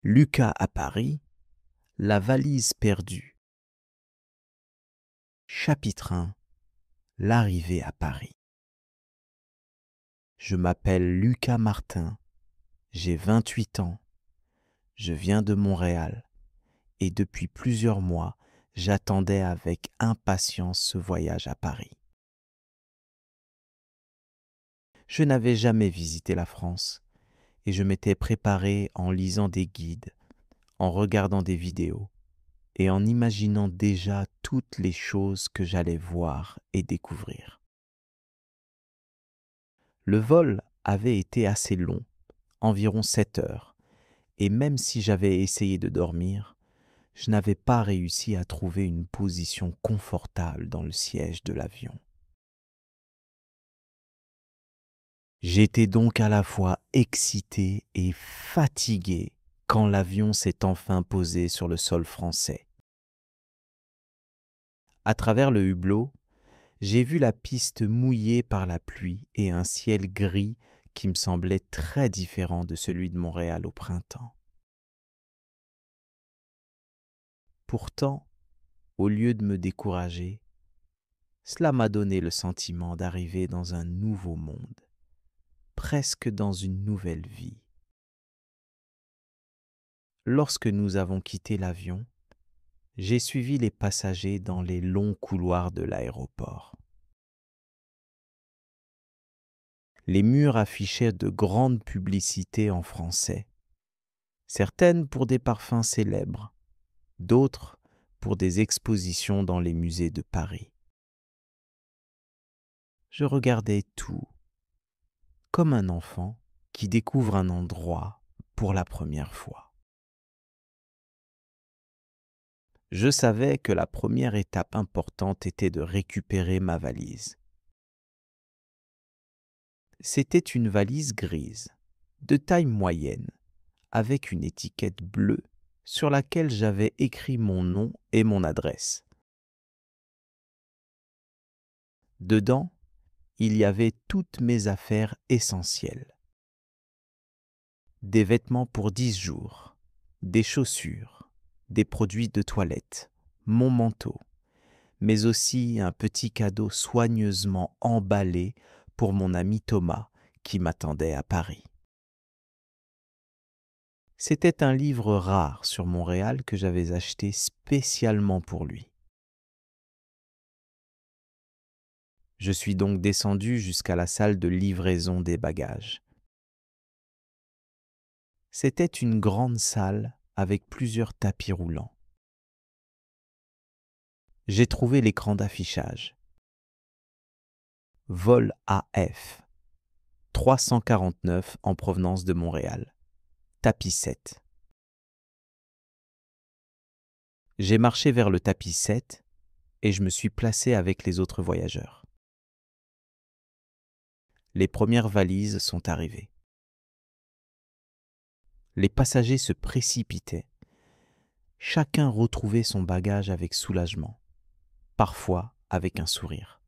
Lucas à Paris, la valise perdue. Chapitre 1. L'arrivée à Paris. Je m'appelle Lucas Martin, j'ai 28 ans, je viens de Montréal et depuis plusieurs mois, j'attendais avec impatience ce voyage à Paris. Je n'avais jamais visité la France et je m'étais préparé en lisant des guides, en regardant des vidéos et en imaginant déjà toutes les choses que j'allais voir et découvrir. Le vol avait été assez long, environ 7 heures, et même si j'avais essayé de dormir, je n'avais pas réussi à trouver une position confortable dans le siège de l'avion. J'étais donc à la fois excité et fatigué quand l'avion s'est enfin posé sur le sol français. À travers le hublot, j'ai vu la piste mouillée par la pluie et un ciel gris qui me semblait très différent de celui de Montréal au printemps. Pourtant, au lieu de me décourager, cela m'a donné le sentiment d'arriver dans un nouveau monde, presque dans une nouvelle vie. Lorsque nous avons quitté l'avion, j'ai suivi les passagers dans les longs couloirs de l'aéroport. Les murs affichaient de grandes publicités en français, certaines pour des parfums célèbres, d'autres pour des expositions dans les musées de Paris. Je regardais tout, comme un enfant qui découvre un endroit pour la première fois. Je savais que la première étape importante était de récupérer ma valise. C'était une valise grise, de taille moyenne, avec une étiquette bleue sur laquelle j'avais écrit mon nom et mon adresse. Dedans, il y avait toutes mes affaires essentielles. Des vêtements pour 10 jours, des chaussures, des produits de toilette, mon manteau, mais aussi un petit cadeau soigneusement emballé pour mon ami Thomas qui m'attendait à Paris. C'était un livre rare sur Montréal que j'avais acheté spécialement pour lui. Je suis donc descendu jusqu'à la salle de livraison des bagages. C'était une grande salle avec plusieurs tapis roulants. J'ai trouvé l'écran d'affichage. Vol AF 349 en provenance de Montréal. Tapis 7. J'ai marché vers le tapis 7 et je me suis placé avec les autres voyageurs. Les premières valises sont arrivées. Les passagers se précipitaient. Chacun retrouvait son bagage avec soulagement, parfois avec un sourire.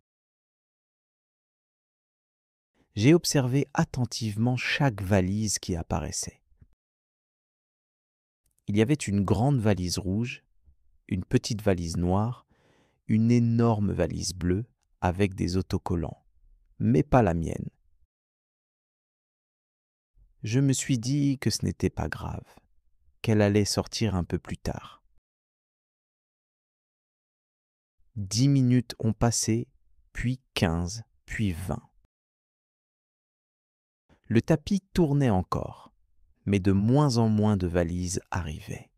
J'ai observé attentivement chaque valise qui apparaissait. Il y avait une grande valise rouge, une petite valise noire, une énorme valise bleue avec des autocollants, mais pas la mienne. Je me suis dit que ce n'était pas grave, qu'elle allait sortir un peu plus tard. 10 minutes ont passé, puis 15, puis 20. Le tapis tournait encore, mais de moins en moins de valises arrivaient.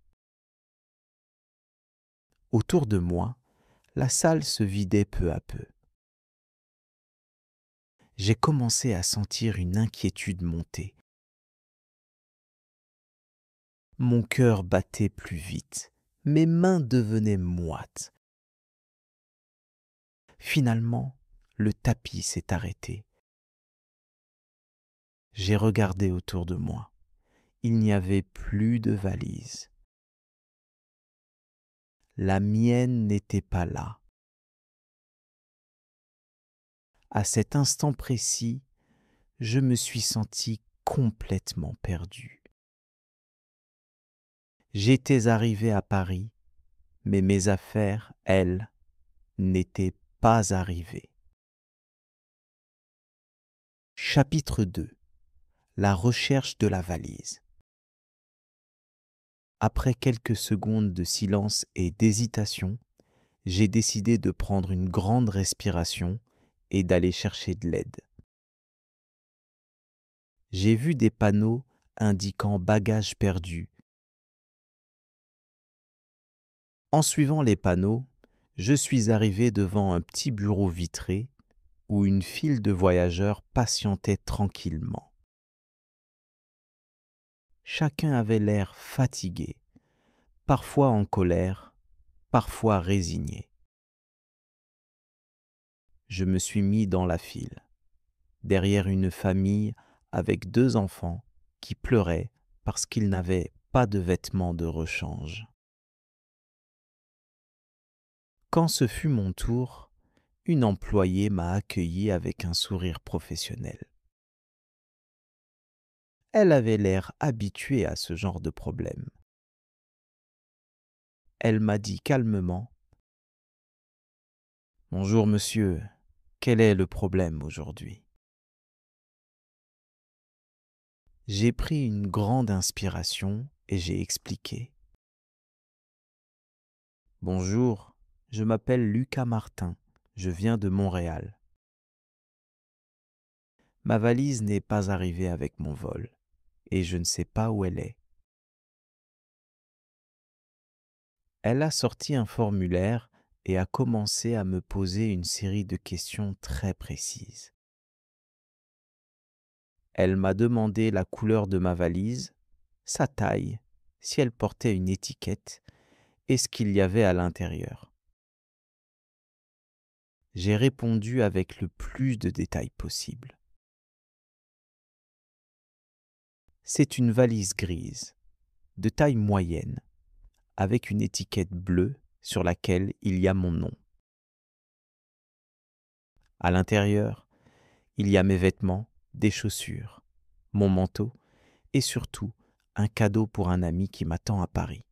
Autour de moi, la salle se vidait peu à peu. J'ai commencé à sentir une inquiétude monter. Mon cœur battait plus vite, mes mains devenaient moites. Finalement, le tapis s'est arrêté. J'ai regardé autour de moi. Il n'y avait plus de valise. La mienne n'était pas là. À cet instant précis, je me suis senti complètement perdu. J'étais arrivé à Paris, mais mes affaires, elles, n'étaient pas arrivées. Chapitre 2. La recherche de la valise. Après quelques secondes de silence et d'hésitation, j'ai décidé de prendre une grande respiration et d'aller chercher de l'aide. J'ai vu des panneaux indiquant bagages perdus. En suivant les panneaux, je suis arrivé devant un petit bureau vitré où une file de voyageurs patientait tranquillement. Chacun avait l'air fatigué, parfois en colère, parfois résigné. Je me suis mis dans la file, derrière une famille avec 2 enfants qui pleuraient parce qu'ils n'avaient pas de vêtements de rechange. Quand ce fut mon tour, une employée m'a accueilli avec un sourire professionnel. Elle avait l'air habituée à ce genre de problème. Elle m'a dit calmement : « Bonjour monsieur, quel est le problème aujourd'hui ? » J'ai pris une grande inspiration et j'ai expliqué. « Bonjour, je m'appelle Lucas Martin, je viens de Montréal. Ma valise n'est pas arrivée avec mon vol et je ne sais pas où elle est. » Elle a sorti un formulaire et a commencé à me poser une série de questions très précises. Elle m'a demandé la couleur de ma valise, sa taille, si elle portait une étiquette et ce qu'il y avait à l'intérieur. J'ai répondu avec le plus de détails possible. C'est une valise grise, de taille moyenne, avec une étiquette bleue sur laquelle il y a mon nom. À l'intérieur, il y a mes vêtements, des chaussures, mon manteau et surtout un cadeau pour un ami qui m'attend à Paris.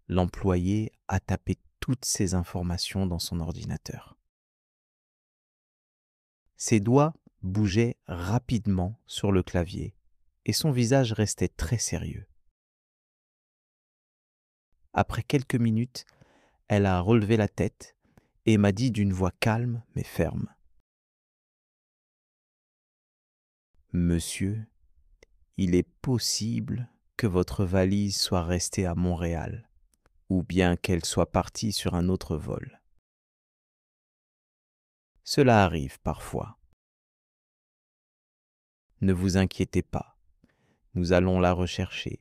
L'employé a tapé toutes ces informations dans son ordinateur. Ses doigts bougeaient rapidement sur le clavier et son visage restait très sérieux. Après quelques minutes, elle a relevé la tête et m'a dit d'une voix calme mais ferme : « Monsieur, il est possible que votre valise soit restée à Montréal ou bien qu'elle soit partie sur un autre vol. Cela arrive parfois. Ne vous inquiétez pas, nous allons la rechercher.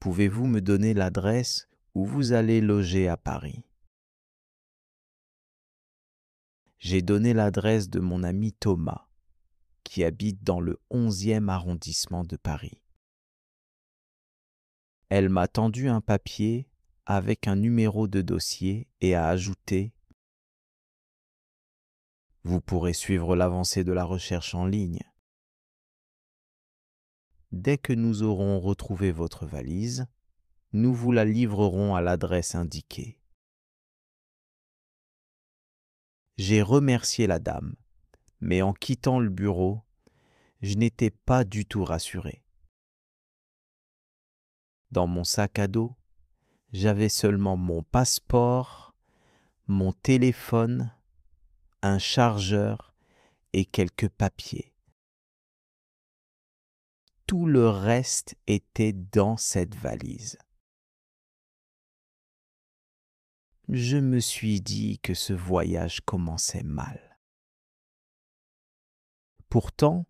Pouvez-vous me donner l'adresse où vous allez loger à Paris ? » J'ai donné l'adresse de mon ami Thomas, qui habite dans le 11e arrondissement de Paris. Elle m'a tendu un papier avec un numéro de dossier et a ajouté : « Vous pourrez suivre l'avancée de la recherche en ligne. Dès que nous aurons retrouvé votre valise, nous vous la livrerons à l'adresse indiquée. » J'ai remercié la dame, mais en quittant le bureau, je n'étais pas du tout rassuré. Dans mon sac à dos, j'avais seulement mon passeport, mon téléphone, un chargeur et quelques papiers. Tout le reste était dans cette valise. Je me suis dit que ce voyage commençait mal. Pourtant,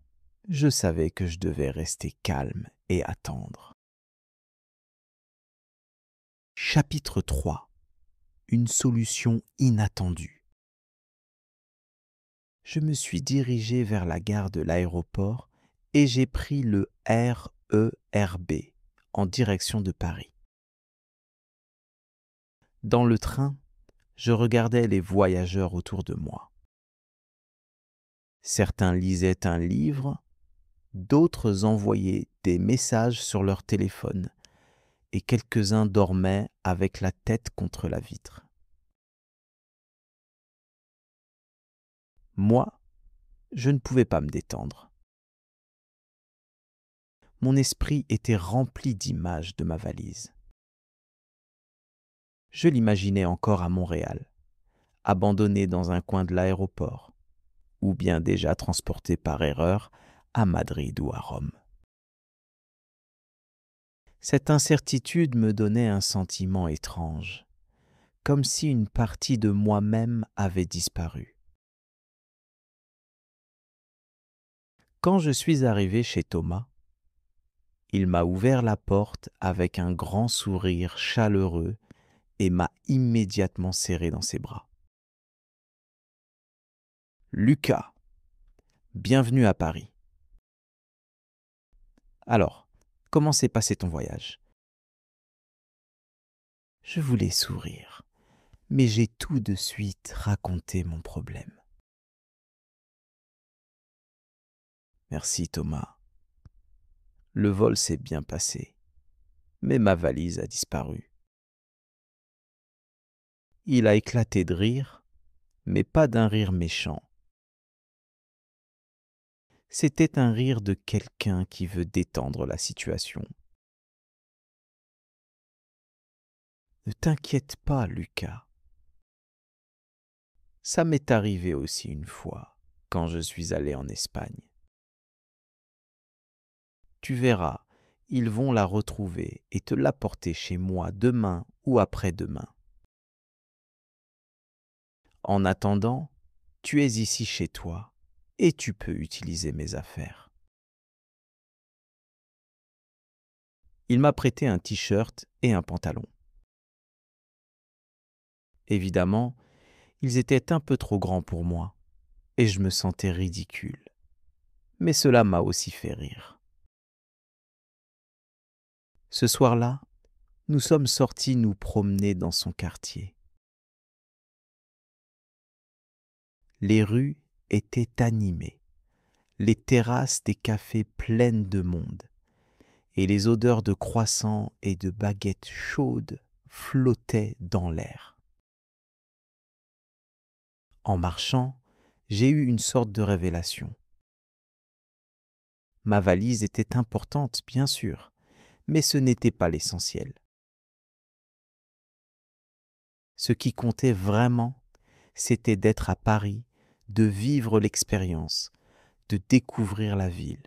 je savais que je devais rester calme et attendre. Chapitre 3. Une solution inattendue. Je me suis dirigé vers la gare de l'aéroport et j'ai pris le RERB en direction de Paris. Dans le train, je regardais les voyageurs autour de moi. Certains lisaient un livre, D'autres envoyaient des messages sur leur téléphone et quelques-uns dormaient avec la tête contre la vitre. Moi, je ne pouvais pas me détendre. Mon esprit était rempli d'images de ma valise. Je l'imaginais encore à Montréal, abandonnée dans un coin de l'aéroport, ou bien déjà transportée par erreur à Madrid ou à Rome. Cette incertitude me donnait un sentiment étrange, comme si une partie de moi-même avait disparu. Quand je suis arrivé chez Thomas, il m'a ouvert la porte avec un grand sourire chaleureux et m'a immédiatement serré dans ses bras. Lucas, bienvenue à Paris. Alors, comment s'est passé ton voyage? Je voulais sourire, mais j'ai tout de suite raconté mon problème. Merci Thomas. Le vol s'est bien passé, mais ma valise a disparu. Il a éclaté de rire, mais pas d'un rire méchant. C'était un rire de quelqu'un qui veut détendre la situation. Ne t'inquiète pas, Lucas. Ça m'est arrivé aussi une fois, quand je suis allé en Espagne. Tu verras, ils vont la retrouver et te l'apporter chez moi demain ou après-demain. En attendant, tu es ici chez toi et tu peux utiliser mes affaires. Il m'a prêté un t-shirt et un pantalon. Évidemment, ils étaient un peu trop grands pour moi et je me sentais ridicule. Mais cela m'a aussi fait rire. Ce soir-là, nous sommes sortis nous promener dans son quartier. Les rues étaient animées, les terrasses des cafés pleines de monde, et les odeurs de croissants et de baguettes chaudes flottaient dans l'air. En marchant, j'ai eu une sorte de révélation. Ma valise était importante, bien sûr, mais ce n'était pas l'essentiel. Ce qui comptait vraiment, c'était d'être à Paris, de vivre l'expérience, de découvrir la ville,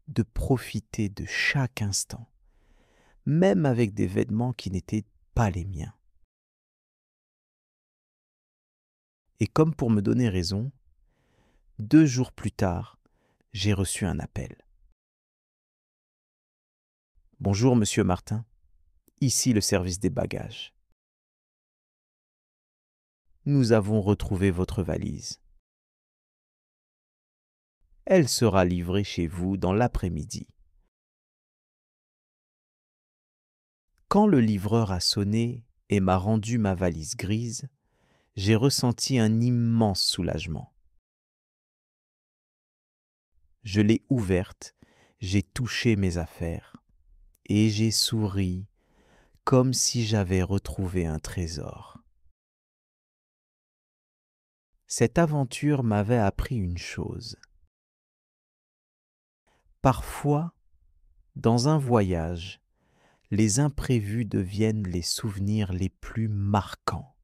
de profiter de chaque instant, même avec des vêtements qui n'étaient pas les miens. Et comme pour me donner raison, 2 jours plus tard, j'ai reçu un appel. Bonjour, monsieur Martin, ici le service des bagages. Nous avons retrouvé votre valise. Elle sera livrée chez vous dans l'après-midi. Quand le livreur a sonné et m'a rendu ma valise grise, j'ai ressenti un immense soulagement. Je l'ai ouverte, j'ai touché mes affaires et j'ai souri comme si j'avais retrouvé un trésor. Cette aventure m'avait appris une chose. Parfois, dans un voyage, les imprévus deviennent les souvenirs les plus marquants.